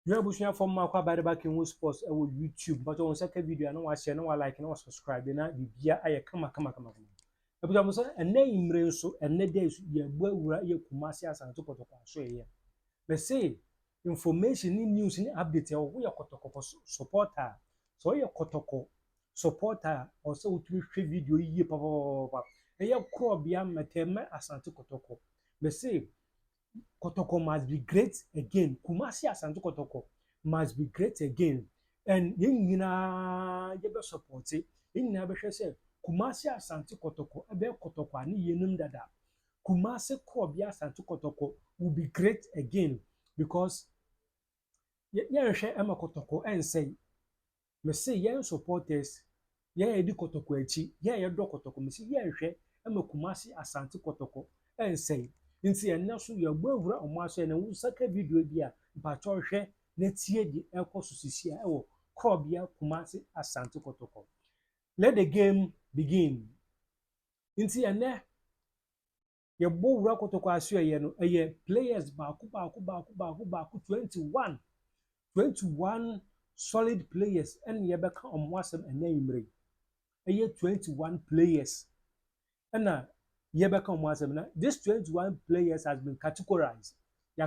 You have to from my back in sports YouTube, but on second video, I know I share, no I like, no subscribe, and I be I come. Ebi jamu sɛ ɛnɛ yimire nso ɛnɛ day yɛ bu awura yɛ kumasi Asante Kotoko aso yɛ bɛ se information ni news ni update ɛwɔ woyɛ kɔtɔkɔ supporter sɛ ɔyɛ kɔtɔkɔ supporter ɔsɛ wotumi hwɛ video yie papaapa ɛyɛ korɔbea mɛtɛmɛ Asante Kotoko bɛ se Kotoko must be great again. Kumasi Asante Kotoko must be great again. And yɛn nyinaa yɛbɛ support it. Yɛn nyinaa bɛhwɛ sɛ Kumasi Asante Kotoko ɛbɛyɛ Kotoko a ne yɛnum dada. Kumasi Korobea Asante Kotoko will be great again because yɛnhwɛ ɛma Kotoko ɛnsɛe. Mese yɛn supporters yɛn yɛdi Kotoko akyi yɛn yɛdɔ Kotoko mese yɛnhwɛ ɛma Kumasi Asante Kotoko ɛnsɛe. Nti ɛnɛ so yɛbɔ awura ɔmo aso ɛna wo saka video bi a mpatwa hwɛ na tie di ɛkɔ so sisi a ɛwɔ Korobea Kumasi Asante Kotoko. Let the game begin. Nti ɛnɛ yɛbɔ awura Kotoko aso ɛyɛ no ɛyɛ players baako 21 solid players ɛna yɛbɛka ɔmo asɛm ɛnɛ yimire ɛyɛ 21 players ɛna yɛbɛka ɔmo asɛm na this 21 players has been categorized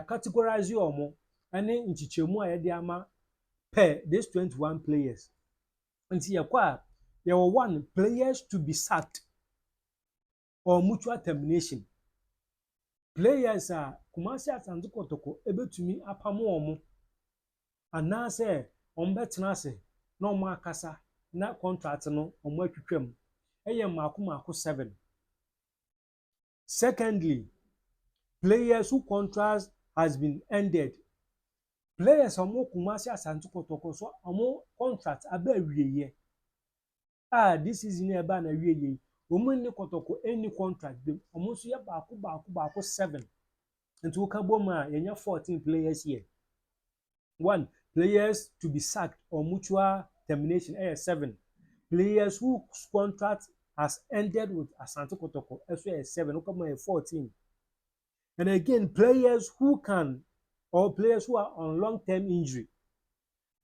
categorize ɔmo ɛne nkyekyɛmu a yɛde ama per this 21 players nti yɛkɔ a yɛwɔ 1 players to be sacked or mutual termination players a Kumasi Asante Kotoko ebetumi apam ɔmo anaasɛ ɔmo bɛtena ase na ɔmo akasa na contract no ɔmo atwitwam ɛyɛ mako 7. Secondly, players whose contract has been ended. Players omo Kumasi Asante Kotoko so omo contract aba awieye. This season eba na awieye. Omo ni Kotoko any contract dem. Omo so ye baako 7. Nti wo ka bom a yenya 14 players here. 1 players to be sacked or mutual termination 7. Players whose contract has ended with Asante Kotoko as 7, okay, 14. And again, players who are on long-term injury.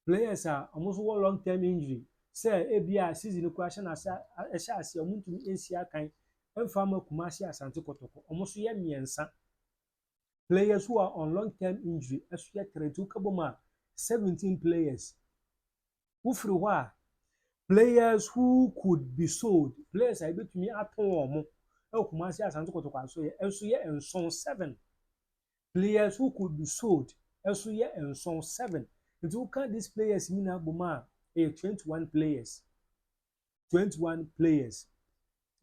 Players are almost long-term injury. Say ABR season question as a muntu NCA kind and farmer Kumasi Asante Kotoko. Almost year miensa. Players who are on long-term injury as we to Kaboma 17 players. Who through players who could be sold. Players are able to me at home. Kumasi Asante Kotoko so and son 7. Players who could be sold so and son 7. If you count these players in Abuma, 21 players. 21 players.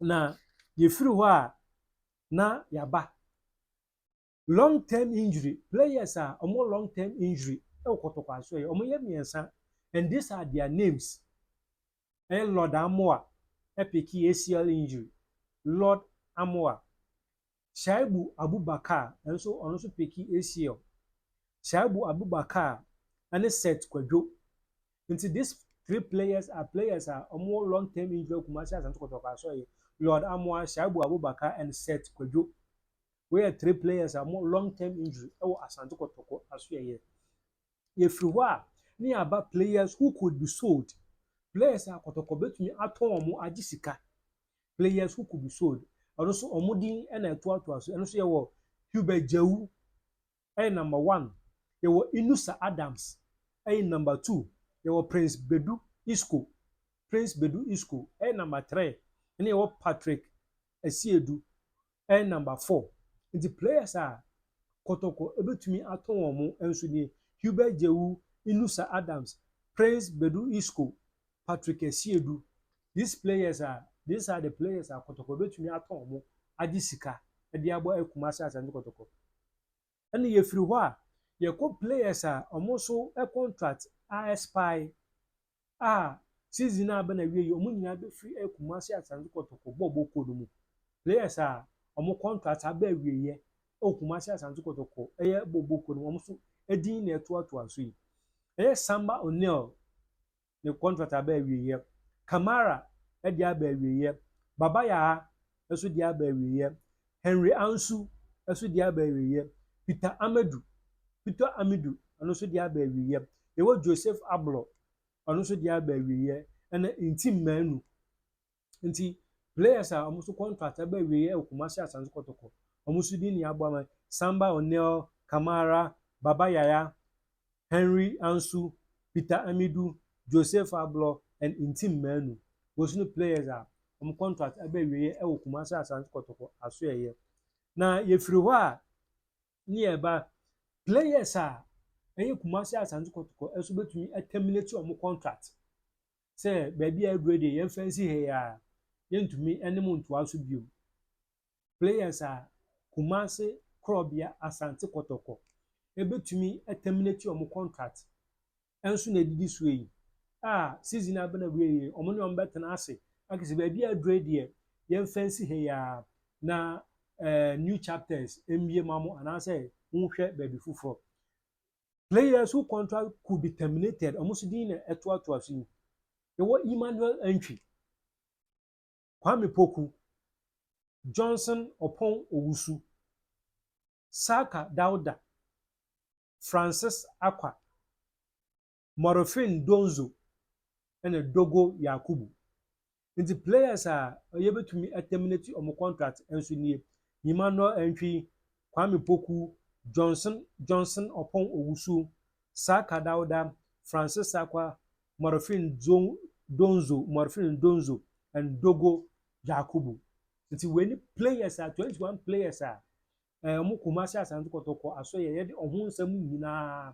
Now, you through na yaba. Long-term injury. Players are more long-term injury. Kotoko so and these are their names. Lord Amoa, epic ACL injury. Lord Amoa, Shaibu Abubakar, and so on also picky ACL. Shaibu Abubakar and Set Kwadwo. Into these 3 players are more long-term injury Kumasi Asante Kotoko. So Lord Amoa, Shaibu Abubakar, and Set Kwadwo. Where 3 players are more long-term injury Asante Kotoko as we if you are near about players who could be sold. Players are Kotoko betumi aton omo agisika. Players who could be sold. And also omodin and a to so and also your Hubert Jehu number 1. There were Inusa Adams number 2. There were Prince Bedu Isco number 3. And there were Patrick Esiedu number 4. And the players are Kotoko betumi aton omo enso ni Hubert Jehu, Inusa Adams, Prince Bedu Isco, Patrick Esiedu. These are the players are Kotoko betumi aton omo agisika e de abo Kumasi Asante Kotoko. And ye free hɔ ye ko players are omo a contract expire season na ba na wie ye omo nyina be free Kumasi Asante Kotoko bobo kodo mu. Players are omo contract aba wie ye Kumasi Asante Kotoko eye bobo kodo omo so edin na eto aso yi. Samba O'Neil the contract aba wie ye. Kamara de aba wie ye. Babaya eso de aba wie ye. Henry Ansu eso de aba wie ye. Peter Amidu ɔno nso de aba awieɛ. Yɛwɔ Joseph Ablo, ɔno nso de aba awieɛ, ɛna Ntim Manu. Nti players a ɔmo nso contract aba awieɛ wɔ Kumasi Asante Kotoko, ɔmo nso di ne abo ama Samba O'Neil, Kamara, Baba Yaya, Henry Ansu, Peter Amidu, Joseph Ablo, and Ntim Manu. Those new players a ɔmo contract aba awieɛ wɔ Kumasi Asante Kotoko aso ɛyɛ. Na yɛfiri hɔ a ne yɛba players a ɛyɛ Kumasi Asante Kotoko nso betumi terminate ɔmo contract sɛ baabi a aduro deɛ yɛmfa nsi ha yi a yɛntumi ne mo ntoa so bio. Players a Kumasi Korobea Asante Kotoko ebetumi terminate ɔmo contract nso na edidi so yi a season aba na wie yi ɔmo ne ɔmo bɛtena ase akisi baabi a aduro deɛ yɛmfa nsi ha yi a na new chapters mbie ma mo anaasɛ nhwɛ baabi foforɔ. Players who contract could be terminated ɔmo so din na ɛtoatoa so yi. Yɛwɔ Emmanuel Entry, Kwame Poku, Johnson Opon Owusu, Saka Dauda, Francis Akwa, Morofin Donzo, ɛna Dogo Yakubu. Nti players a yɛbɛtumi terminate ɔmo contract nso nie. Emmanuel Entry, Kwame Poku, Johnson Opon Owusu, Saka Dauda, Francis Akwa, Morofin Donzo, and Dogo Yakubu. Nti when players are 21 players a ɔmo Kumasi Asante Kotoko aso yɛde ɔho nsɛm nyinaa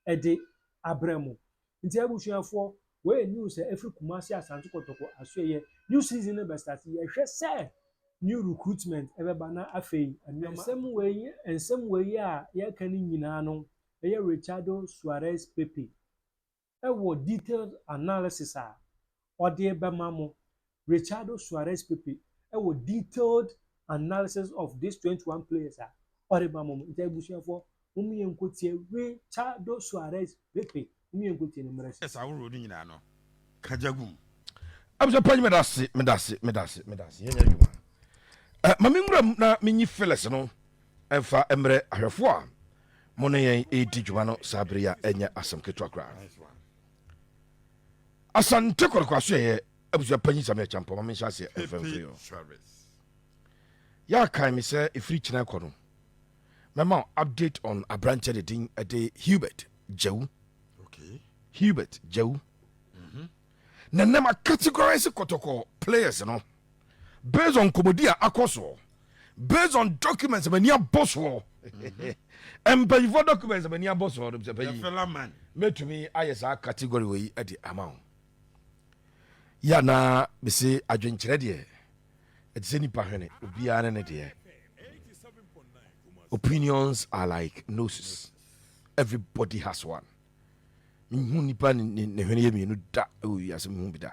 ɛde abrɛ mo. Nti abusuafoɔ wɔyɛ news a ɛfiri Kumasi Asante Kotoko aso yɛ new season no bɛstart yɛhwɛ sɛ new recruitment ɛbɛba na afei nsɛm wei a yɛka no nyinaa no ɛyɛ Richardo Suarez Pepe ɛwɔ detailed analysis a ɔde bɛma mo. Richardo Suarez Pepe ɛwɔ detailed analysis of these 21 players a ɔde bɛma mo. Nti abusuafoɔ wɔn yɛ nkotie Richardo Suarez Pepe wɔn yɛ nkotie no mmerɛ. Ɛsɛ aworo ni nyinaa no kajagum. Abusua panyi medase yɛnyɛ adwuma. Mame nwura na menyi Felix no ɛmfa mmerɛ ahwɛfoɔ a mo ne yɛn ɛdi dwuma no saa bere a ɛnyɛ asɛm ketewa koraa. Asante Kotoko aso yɛ abusua panyi Samuel Champo ma menhyɛ ase ɛmfamfiri hɔ. Yɛakae me sɛ ɛfiri kyena kɔ no mɛma update on aberanteɛ de din ɛde Hubert Jewu. Hubert Jewu. Na nama categorize Kotoko players no based on komodi a akɔ based on documents mani abɔ soɔ mpanyinfoɔ documents mani abɔ soɔ no sɛ panyin mɛtumi ayɛ saa category wei ɛde ama wo ya na bɛsɛ adwenkyerɛ deɛ ɛte sɛ nipa hwene obiara ne deɛ opinions are like noses, everybody has one. Mehu nipa ne hwene yɛ mienu da ɛwɔ mehu bi da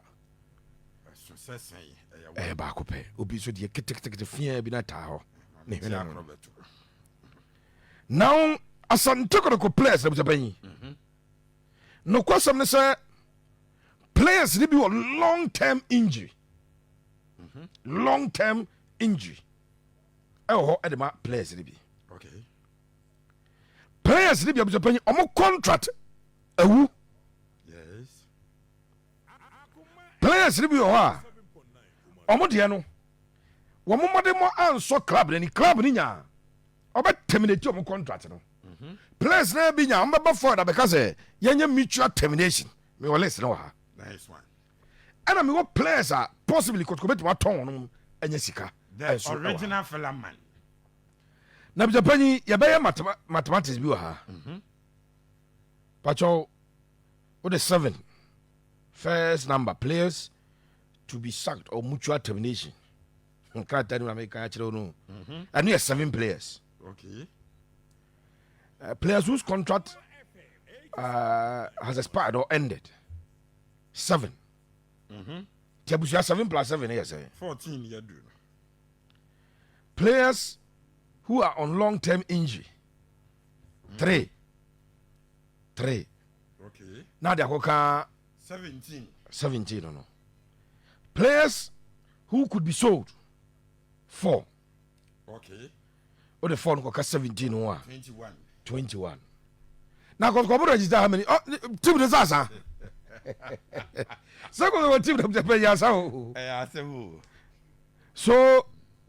baako pɛ obi so deɛ ketekete fia bi na taa hɔ ne hwene no. Now Asante Kotoko players na bɛyi no kwasɛm ne sɛ players ne bi wɔ long term injury ɛwɔ hɔ ɛde ma players ne bi. Players ne bi abɛyi ɔmo contract awu. Players ne bi wɔ hɔ a ɔmo deɛ no wɔn mo de mo ansɔ club ne nya ɔbɛ terminate ɔmo contract no. Players na bi nya ɔmo bɛba forward abɛka sɛ yɛnyɛ mutual termination me wɔ list no wɔ ha. Nice one. Ɛna me wɔ players a possibly Kotoko betuma tɔn wɔn ɛnyɛ sika. The original fella man. Na bi Japan yɛbɛyɛ mathematics bi wɔ ha. Pacho what is 7 first number players to be sacked or mutual termination. Can't tell you American actually no. And we have 7 players. Okay. Players whose contract has expired or ended. 7. Tiabusia 7 plus 7 yes. 14 year do. Players who are on long-term injury. 3. Okay. Now they are 17 no. Players who could be sold. 4. Okay. Or the 4 no 17 no. 21. Now, Kotoko register how many? Oh, team the Sasa. Second team the Payasa. So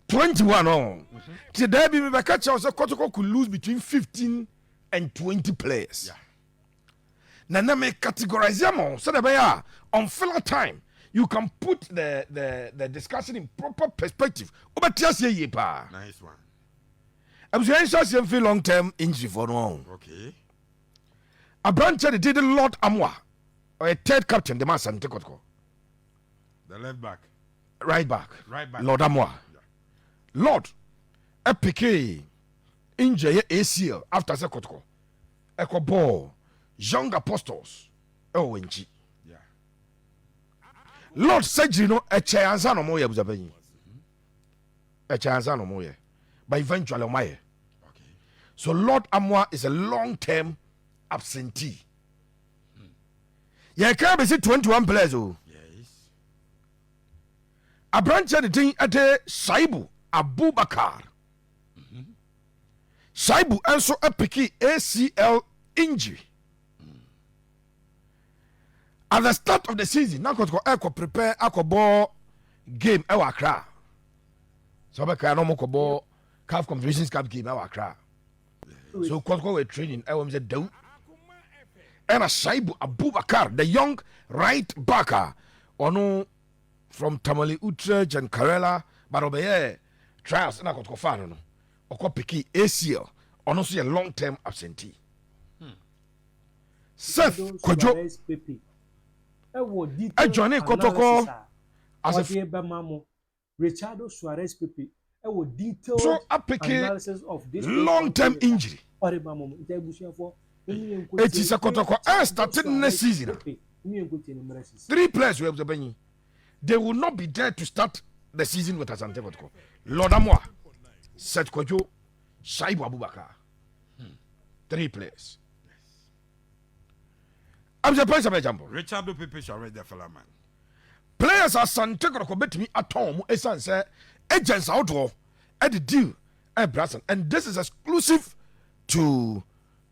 21 on. Today, we catch us. Kotoko could lose between 15 and 20 players. Yeah. Now, me categorize them so that on filler time you can put the discussion in proper perspective. Nice one. I'm saying feel long term injury for no. Okay. A branch did the Lord Amwa or a third captain, the man Asante Kotoko. The left back. Right back. Right back. Lord Amwa. Yeah. Lord a PK injury ACL after Sekotoko. Echo ball. Young apostles. Oh, Winchi. Yeah. Lord said, you know, a chance no more. A chance no more. But eventually, okay. So Lord Amwa is a long-term absentee. Yeah, can't be 21 players. Oh, Yes. a branch of the thing at Shaibu Abubakar. Shaibu also a picky ACL injury. At the start of the season, now got prepare a ball game. Ewa Accra. So I can no more CAF Confederations Cup game. Ewa Accra. So Kotoko were training. I was down. And a Shaibu Abubakar, the young right backer, ono from Tamale Utrecht and Karela, but over here trials. And I got Kofano no. Oko piki ACL. Ono so a long-term absentee. Seth Kojo. Johnny Kotoko as a Richardo Suarez Pepe. Detailed so a analysis of this long-term injury. It is a Kotoko started next season. 3 players were the they will not be there to start the season with Asante Kotoko. Lord Amwa, Seth Kojo, Shaibu Abubakar. 3 players. I'm surprised about example. Richard Pepe shall read the fella man. Players are Asante Kotoko bet me at home. Esan say agents outdoor at the deal at Brasson, and this is exclusive to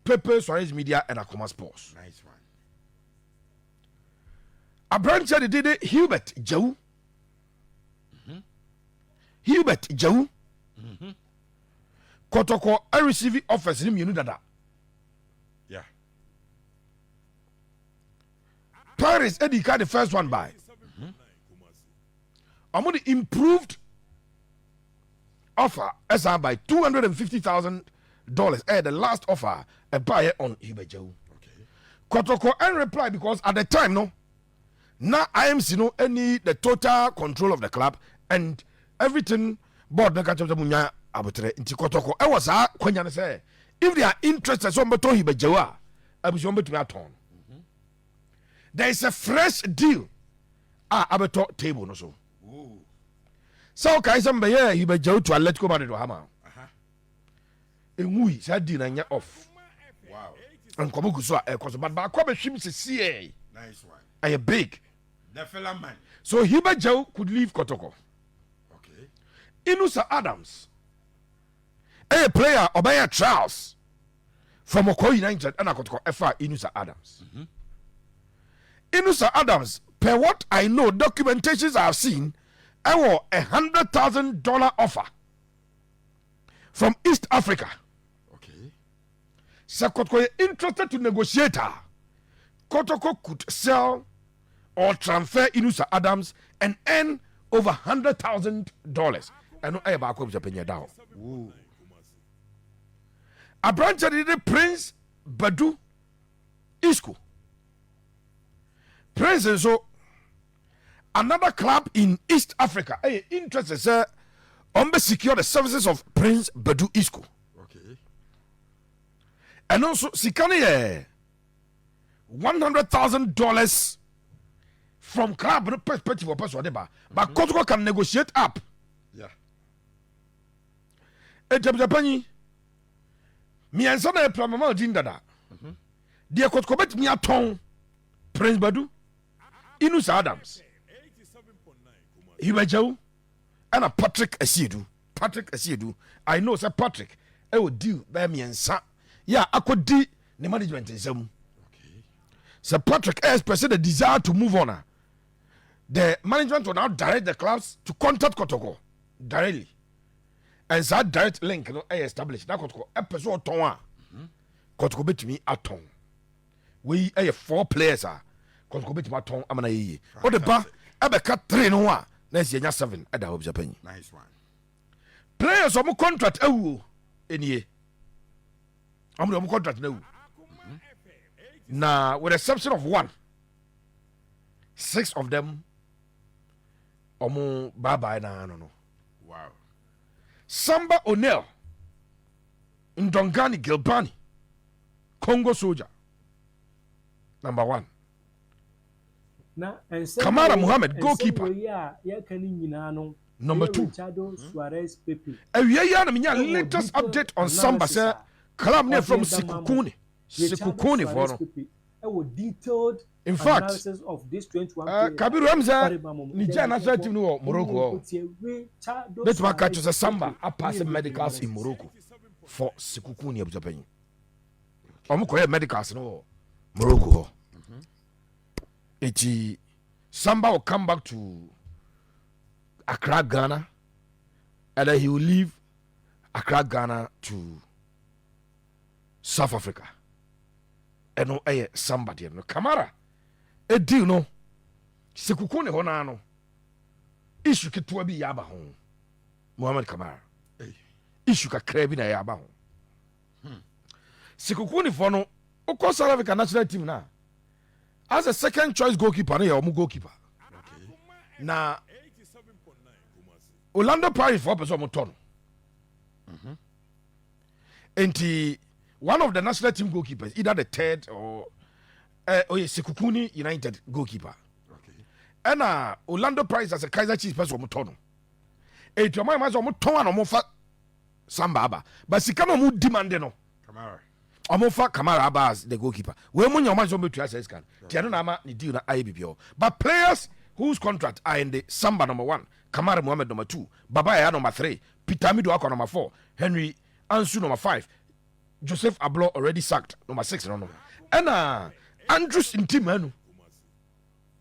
Pepe Suarez Media and Akoma Sports. Nice one. A branch of the did Hubert Joe. Hubert Joe. Kotoko I receive offers him, you know that. Yeah. Paris Eddie got the first one by. I'm going to improved offer as by $250,000. The last offer a buyer on Hubert Joe. Okay. Kotoko and reply because at the time no. Now IMC no any the total control of the club and everything board na catch up munya abutre nti Kotoko e was kwanya say if they are interested so mbeto Hubert Joe abuso mbetumi aton. There is a fresh deal abeto table no so. Ooh. So kai some be here Hubert Joe to Atletico Madrid hama. Enwi sa deal na nya off. Wow. And kobuku so but ba kwa be hwim sisi Nice one. a big. The fella man. So Hubert Joe could leave Kotoko. Okay. Inusa Adams, a player Obaya Charles from Oko United and Kotoko FR Inusa Adams. Inusa Adams, per what I know, documentations I have seen, I want $100,000 offer from East Africa. Okay. So Kotoko is interested to negotiate her. Kotoko could sell or transfer Inusa Adams and earn over $100,000. I know I have a penny down. A branch of the Prince Badu Isco. Prince is so another club in East Africa. Hey, interested, sir. Secure the services of Prince Badu Isco. Okay. And also, Sikani $100,000 from club perspective or person whatever. But Kotoko can negotiate up. Yeah. Japan, me and son of Pramama Jindada. Dear Kotoko bet me a tongue. Prince Badu, Inus Adams, Hubert Joe, and a Patrick Asiedu. Patrick Asiedu. I know, Sir Patrick. I would do by me and son. Yeah, I could do ne management nsɛm. Okay. Sir Patrick expressed the desire to move on. The management will now direct the clubs to contact Kotoko directly. And that direct link no established. Now Kotoko episode ton Kotoko betumi aton. We 4 players Kotoko betumi aton amana yi. O de ba ebeka 3 no a na si nya 7 ada hob Japan. Nice one. Players omo contract ewu enie. Omo contract na ewu. Now, with the exception of 1, 6 of them, omo bye na no. Wow. Samba O'Neill, Ndongani Gilbani, Congo Soldier, number 1. Kamara Mohammed, goalkeeper. Number 2. Ewiya na minya latest update on Samba say club name from Sikukuni. Sikukuni for no. In fact, Kabiru Hamza, Niger national team no Morocco. Let's mark catch us Samba a passing medicals in Morocco for Sikukuni of Japan. Omukoye medicals no Morocco. Samba will come back to Accra, Ghana, and then he will leave Accra, Ghana to South Africa. And no, somebody no Kamara. A deal no. Sekukune honano. Issue ketua bi yaba hon. Muhammad Kamara. Issue ka krebi na yaba hon. Sekukune for no. Oko South Africa national team na. As a second choice goalkeeper, no omu goalkeeper. Okay. Na Orlando Pirates for person moton. Enti one of the national team goalkeepers, either the third or Sekukuni United goalkeeper. Okay. And Orlando Pirates as a Kaiser Chiefs person moton. Enti your mind was moton and omofa Samba, but Sikano mu demand no. Kamara. Omofa Kamara Abba as the goalkeeper. We mun your mind so to access can. Tiano nama ni deal na IBPO. But players whose contract are in the Samba number 1, Kamara Mohammed number 2, Babaya number 3, Peter Mido Ako number 4, Henry Ansu number 5, Joseph Ablo already sacked number 6 no. And Andrews Intimanu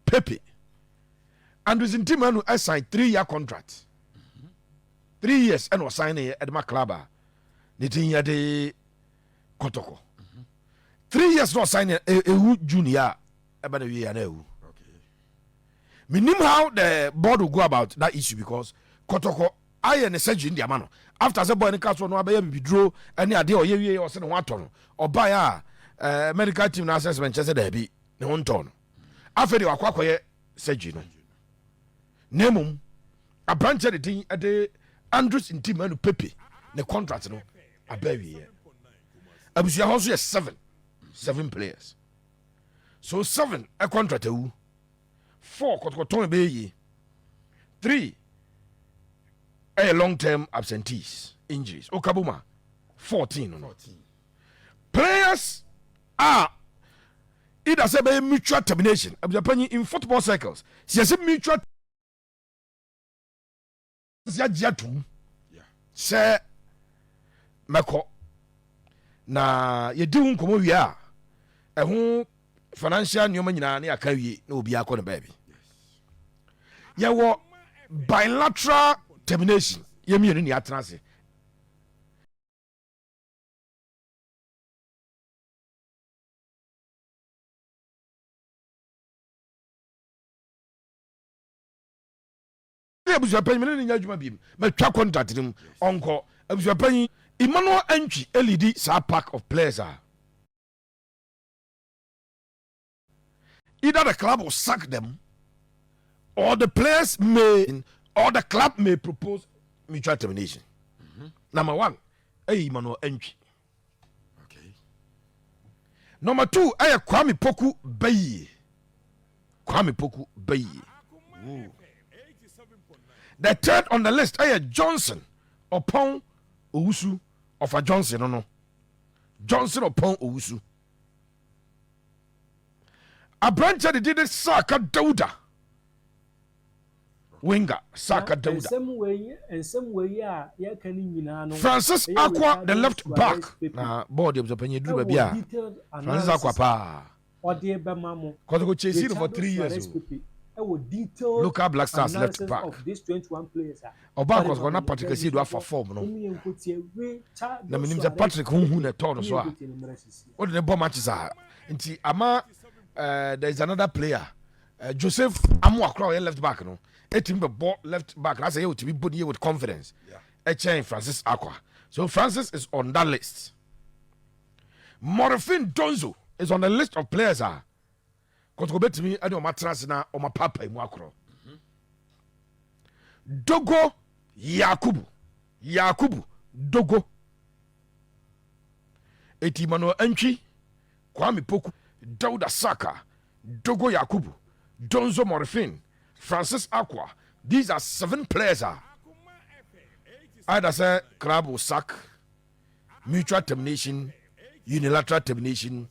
Pepe. Andrews Intimanu signed 3-year contract. 3 years and was signing at my club. Nitin de Kotoko. 3 years no signing a junior about a year now. Minim how the board will go about that issue because Kotoko I and a surgery in the amano. After the boy in the castle, no be withdraw any idea or ye or send 1 ton or buy a medical team assessment just there be no 1 ton. After you acquire surgery. Nemum a branch of the thing at the Andrews in team and Pepe the contract no a baby here. Abusia also has 7 players. So 7 a contract 4 Kotoko be 3 a long-term absentees, injuries. Okabuma 14. 14. Players are either say mutual termination. In football circles, see mutual Yeah. say meko na yedi hu nkomo wi a ehun financial nyoma nyina na aka wi na obi akọ ne baby. Ye wo bilateral termination ye mienu ni atranse. Abuja panyi mene nya adwuma biem matwa contract nim onko abuja panyi Emmanuel Entry LED sa pack of players are either the club will sack them or the players may or the club may propose mutual termination. Number 1 Emmanuel Entry. Okay. Number 2 Kwame Poku Bayi. Kwame Poku Bayi. The third on the list Johnson upon Owusu of a Johnson no. Johnson upon Owusu. A branch that did it Saka Dauda. winger Saka Dauda. Ensem we a ye kan nyina no. Francis Akwa the left back. Na board of the penny do bia. Francis Akwa pa. Ode be mamo. Kotoko chasing for 3 years. Local Black Stars left back. Of these 21 players. Oba was gonna Patrick see do for form no. Na menim say Patrick hu na to no so a. What the bomb matches are. Nti ama there is another player. Joseph Amu Akra left back no. Etim be ball left back. I say you to be body with confidence. Yeah. Francis Akwa. So Francis is on that list. Morfin Donzo is on the list of players are. Cause go bet me I do my trans na o my papa imu akro. Dogo Yakubu Dogo. Eti Mano Entry Kwame Poku Dauda Saka Dogo Yakubu Donzo Morfin Francis Akwa. These are 7 players. Either say club will sack, mutual termination, unilateral termination,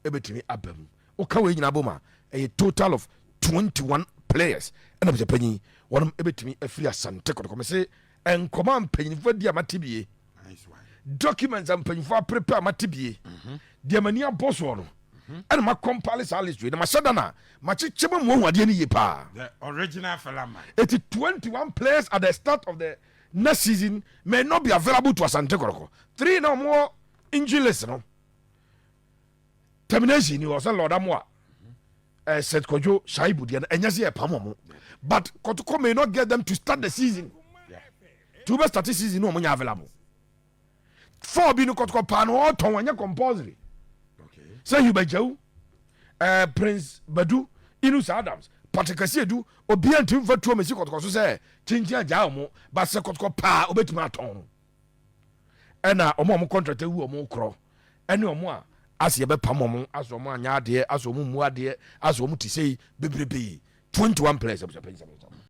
ebetimi abem. Okawe nyina boma a total of 21 players. And I'm penny one ebetimi a free Asante Kotoko. Say and command penny for the amatibie. Documents and penny for prepare matibie. The mania boss one. And my compilers are listed. My sadana, my chichema mo the original Falama. 21 players at the start of the next season may not be available to Asante Kotoko. 3 no more injury list, no. Termination, you was a Lord Amoa. Said Kojo Shaibu, and yes, yeah, Pamomo. But Kotoko may not get them to start the season. To be start the season, no money available. 4 Bino Kotoko Pano or Tawanya compulsory. Say you Bajau, Prince Badu, Inus Adams, Patrick Asiedu, Obian Tim for 2 Messi Kotoko say, Chinja Jaumo, but Sekotoko Pa, Obetmaton. And now, Omo contract who more crow, and no more. As ye be Pamomo, as Omo Yade, as Omu Muade, as Omu to say, Bibi, 21 players of the Prince.